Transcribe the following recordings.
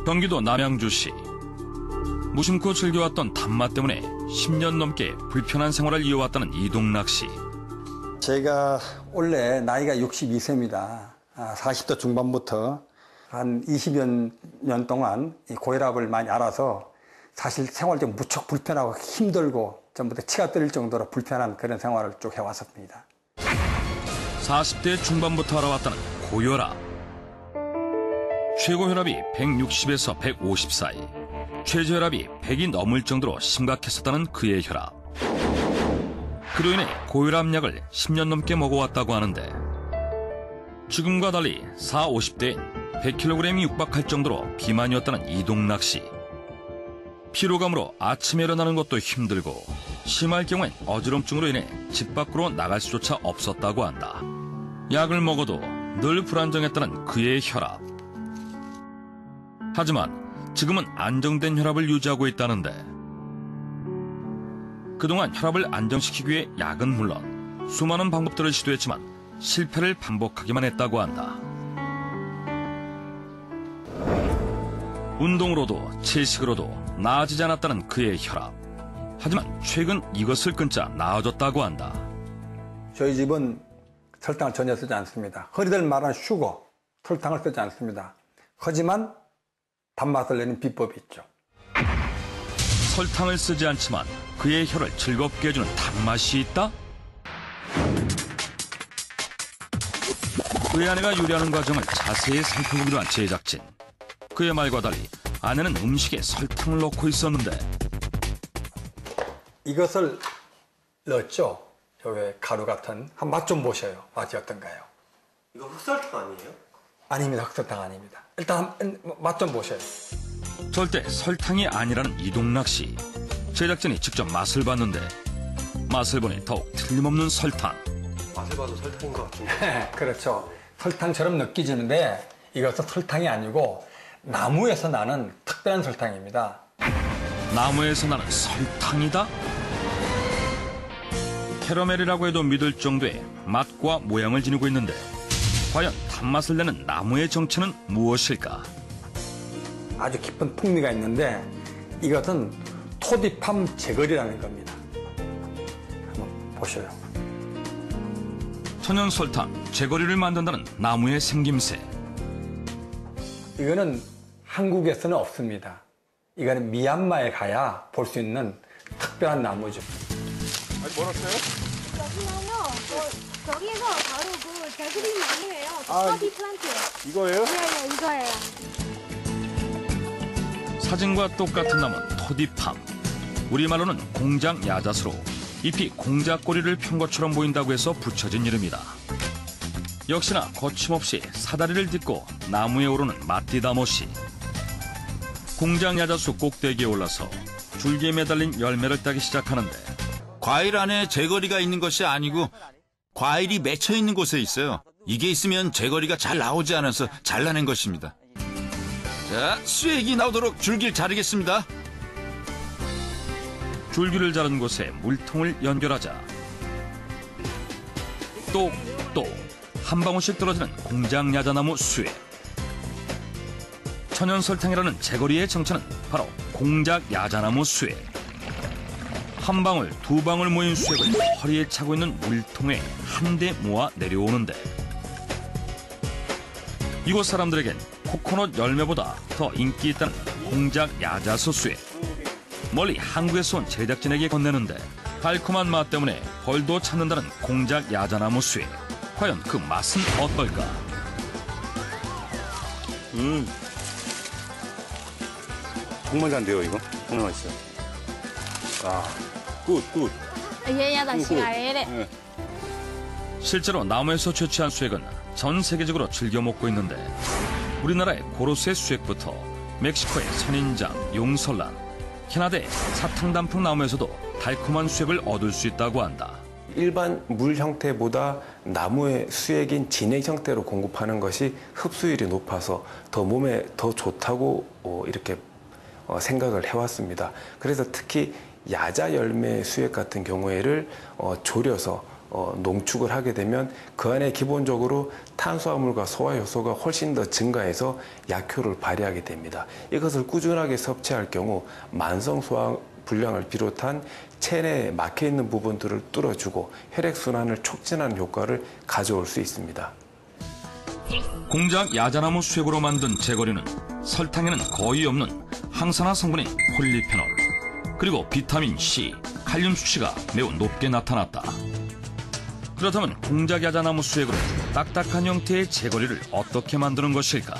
경기도 남양주시. 무심코 즐겨왔던 단맛 때문에 10년 넘게 불편한 생활을 이어왔다는 이동락 씨. 제가 원래 나이가 62세입니다. 40대 중반부터 한 20여 년 동안 이 고혈압을 많이 앓아서 사실 생활이 좀 무척 불편하고 힘들고 전부터 치가 떨릴 정도로 불편한 그런 생활을 쭉 해왔습니다. 40대 중반부터 알아왔다는 고혈압. 최고 혈압이 160에서 150 사이, 최저혈압이 100이 넘을 정도로 심각했었다는 그의 혈압. 그로 인해 고혈압약을 10년 넘게 먹어왔다고 하는데 지금과 달리 40, 50대엔 100kg이 육박할 정도로 비만이었다는 이동락 씨. 피로감으로 아침에 일어나는 것도 힘들고 심할 경우엔 어지럼증으로 인해 집 밖으로 나갈 수조차 없었다고 한다. 약을 먹어도 늘 불안정했다는 그의 혈압. 하지만 지금은 안정된 혈압을 유지하고 있다는데 그동안 혈압을 안정시키기 위해 약은 물론 수많은 방법들을 시도했지만 실패를 반복하기만 했다고 한다. 운동으로도 채식으로도 나아지지 않았다는 그의 혈압. 하지만 최근 이것을 끊자 나아졌다고 한다. 저희 집은 설탕을 전혀 쓰지 않습니다. 흔히들 말하는 슈거, 설탕을 쓰지 않습니다. 하지만 단맛을 내는 비법이 있죠. 설탕을 쓰지 않지만 그의 혀를 즐겁게 해주는 단맛이 있다? 그의 아내가 요리하는 과정을 자세히 살펴보기로 한 제작진. 그의 말과 달리 아내는 음식에 설탕을 넣고 있었는데 이것을 넣었죠. 여기 가루 같은. 한 맛 좀 보셔요. 맛이 어떤가요? 이거 흑설탕 아니에요? 아닙니다. 흑설탕 아닙니다. 일단 맛 좀 보셔요. 절대 설탕이 아니라는 이동락 씨. 제작진이 직접 맛을 봤는데 맛을 보니 더욱 틀림없는 설탕. 맛을 봐도 설탕인 것 같은데. 그렇죠. 설탕처럼 느껴지는데 이것은 설탕이 아니고 나무에서 나는 특별한 설탕입니다. 나무에서 나는 설탕이다? 캐러멜이라고 해도 믿을 정도의 맛과 모양을 지니고 있는데 과연 단맛을 내는 나무의 정체는 무엇일까? 아주 깊은 풍미가 있는데 이것은 토디팜 제거리라는 겁니다. 한번 보셔요. 천연 설탕, 제거리를 만든다는 나무의 생김새. 이거는 한국에서는 없습니다. 이거는 미얀마에 가야 볼 수 있는 특별한 나무죠. 아직 멀었어요? 저기에서 바로 그 제그린 나무예요. 아, 커피 플란트예요. 이거예요? 네, 이거예요. 사진과 똑같은 나무는 토디팜. 우리말로는 공작 야자수로 잎이 공작꼬리를 편 것처럼 보인다고 해서 붙여진 이름이다. 역시나 거침없이 사다리를 딛고 나무에 오르는 마띠다모 씨. 공작 야자수 꼭대기에 올라서 줄기에 매달린 열매를 따기 시작하는데 과일 안에 제거리가 있는 것이 아니고 과일이 맺혀 있는 곳에 있어요. 이게 있으면 제거리가 잘 나오지 않아서 잘라낸 것입니다. 자, 수액이 나오도록 줄기를 자르겠습니다. 줄기를 자른 곳에 물통을 연결하자 똑똑 한 방울씩 떨어지는 공작 야자나무 수액. 천연 설탕이라는 제거리의 정체는 바로 공작 야자나무 수액. 한 방울, 두 방울 모인 수액을 허리에 차고 있는 물통에 한데 모아 내려오는데 이곳 사람들에겐 코코넛 열매보다 더 인기 있다는 공작 야자수 수액. 멀리 한국에서 온 제작진에게 건네는데 달콤한 맛 때문에 벌도 찾는다는 공작 야자나무 수액. 과연 그 맛은 어떨까? 정말 잔데요, 이거? 정말 맛있어요. 아, 굿. 실제로 나무에서 채취한 수액은 전 세계적으로 즐겨 먹고 있는데 우리나라의 고로쇠 수액부터 멕시코의 선인장, 용설란, 캐나다의 사탕단풍 나무에서도 달콤한 수액을 얻을 수 있다고 한다. 일반 물 형태보다 나무의 수액인 진액 형태로 공급하는 것이 흡수율이 높아서 더 몸에 더 좋다고 이렇게 생각을 해왔습니다. 그래서 특히 야자 열매 수액 같은 경우에를 졸여서 농축을 하게 되면 그 안에 기본적으로 탄수화물과 소화효소가 훨씬 더 증가해서 약효를 발휘하게 됩니다. 이것을 꾸준하게 섭취할 경우 만성 소화 불량을 비롯한 체내에 막혀있는 부분들을 뚫어주고 혈액순환을 촉진하는 효과를 가져올 수 있습니다. 공작 야자나무 수액으로 만든 제거리는 설탕에는 거의 없는 항산화 성분인 폴리페놀, 그리고 비타민 C, 칼륨 수치가 매우 높게 나타났다. 그렇다면 공작 야자나무 수액으로 딱딱한 형태의 제거리를 어떻게 만드는 것일까?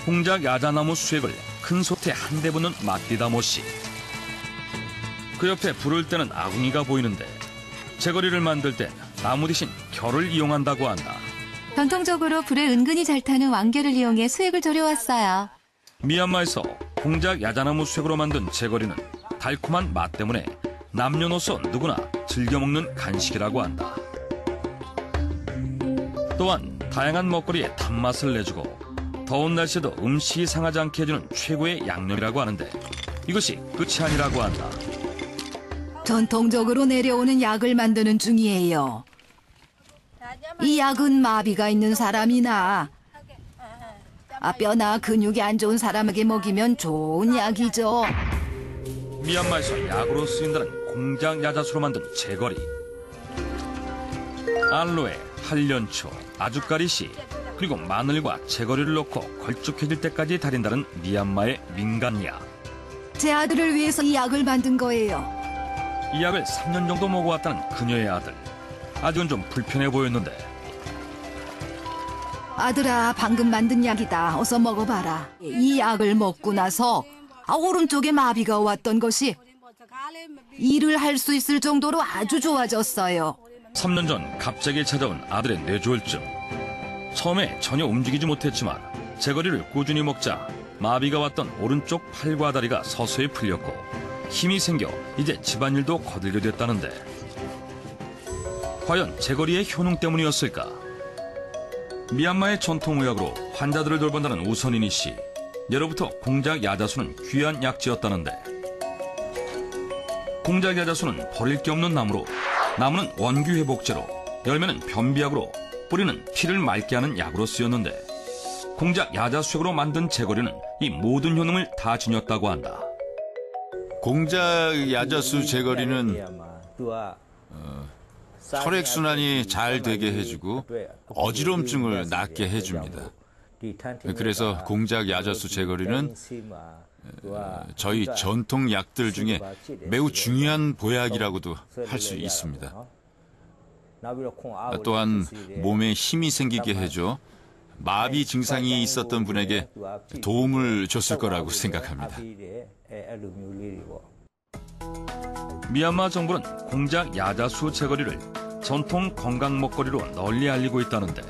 공작 야자나무 수액을 큰 솥에 한 대 붓는 마띠다 모씨. 그 옆에 불을 때는 아궁이가 보이는데 제거리를 만들 때 나무 대신 결을 이용한다고 한다. 전통적으로 불에 은근히 잘 타는 왕결을 이용해 수액을 졸여왔어요. 미얀마에서 공작 야자나무 수액으로 만든 제거리는 달콤한 맛 때문에 남녀노소 누구나 즐겨 먹는 간식이라고 한다. 또한 다양한 먹거리에 단맛을 내주고 더운 날씨에도 음식이 상하지 않게 해주는 최고의 양념이라고 하는데 이것이 끝이 아니라고 한다. 전통적으로 내려오는 약을 만드는 중이에요. 이 약은 마비가 있는 사람이나 뼈나 근육이 안 좋은 사람에게 먹이면 좋은 약이죠. 미얀마에서 약으로 쓰인다는 공작 야자수로 만든 제거리. 알로에, 한련초, 아주까리씨, 그리고 마늘과 제거리를 넣고 걸쭉해질 때까지 달인다는 미얀마의 민간약. 제 아들을 위해서 이 약을 만든 거예요. 이 약을 3년 정도 먹어왔다는 그녀의 아들. 아직은 좀 불편해 보였는데 아들아, 방금 만든 약이다. 어서 먹어봐라. 이 약을 먹고 나서 오른쪽에 마비가 왔던 것이 일을 할 수 있을 정도로 아주 좋아졌어요. 3년 전 갑자기 찾아온 아들의 뇌졸중. 처음에 전혀 움직이지 못했지만 제거리를 꾸준히 먹자 마비가 왔던 오른쪽 팔과 다리가 서서히 풀렸고 힘이 생겨 이제 집안일도 거들게 됐다는데 과연 제거리의 효능 때문이었을까? 미얀마의 전통의학으로 환자들을 돌본다는 우선인이 씨. 예로부터 공작 야자수는 귀한 약재였다는데 공작 야자수는 버릴 게 없는 나무로 나무는 원기 회복제로 열매는 변비약으로 뿌리는 피를 맑게 하는 약으로 쓰였는데 공작 야자수액으로 만든 제거리는 이 모든 효능을 다 지녔다고 한다. 공작 야자수 제거리는 혈액순환이 잘 되게 해주고 어지럼증을 낫게 해줍니다. 그래서 공작 야자수 제거리는 저희 전통 약들 중에 매우 중요한 보약이라고도 할 수 있습니다. 또한 몸에 힘이 생기게 해줘 마비 증상이 있었던 분에게 도움을 줬을 거라고 생각합니다. 미얀마 정부는 공작 야자수 제거리를 전통 건강 먹거리로 널리 알리고 있다는데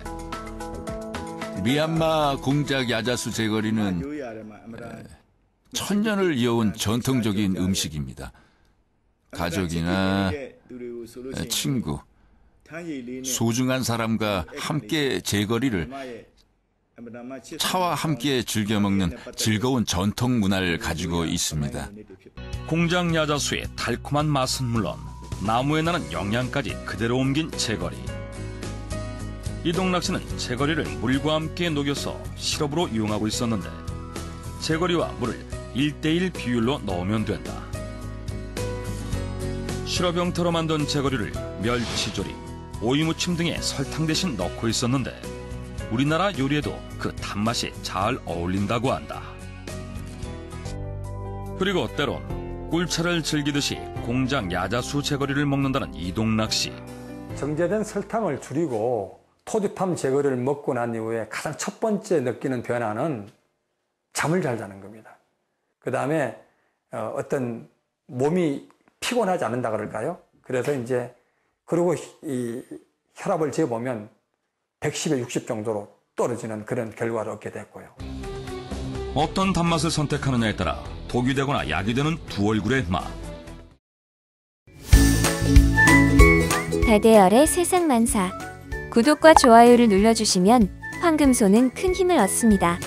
미얀마 공작 야자수 제거리는 천년을 이어온 전통적인 음식입니다. 가족이나 친구, 소중한 사람과 함께 제거리를 차와 함께 즐겨 먹는 즐거운 전통 문화를 가지고 있습니다. 공작 야자수의 달콤한 맛은 물론 나무에 나는 영양까지 그대로 옮긴 제거리. 이동락 씨는 제거리를 물과 함께 녹여서 시럽으로 이용하고 있었는데 제거리와 물을 1:1 비율로 넣으면 된다. 시럽 형태로 만든 제거리를 멸치조림, 오이무침 등의 설탕 대신 넣고 있었는데 우리나라 요리에도 그 단맛이 잘 어울린다고 한다. 그리고 때론 꿀차를 즐기듯이 공작 야자수 제거리를 먹는다는 이동락 씨. 정제된 설탕을 줄이고 토주팜 제거리를 먹고 난 이후에 가장 첫 번째 느끼는 변화는 잠을 잘 자는 겁니다. 그 다음에 어떤 몸이 피곤하지 않는다 그럴까요? 그래서 이제 그리고 이 혈압을 재보면 110에 60 정도로 떨어지는 그런 결과를 얻게 됐고요. 어떤 단맛을 선택하느냐에 따라 독이 되거나 약이 되는 두 얼굴의 맛. 다대열의 세상만사. 구독과 좋아요를 눌러주시면 황금소는 큰 힘을 얻습니다.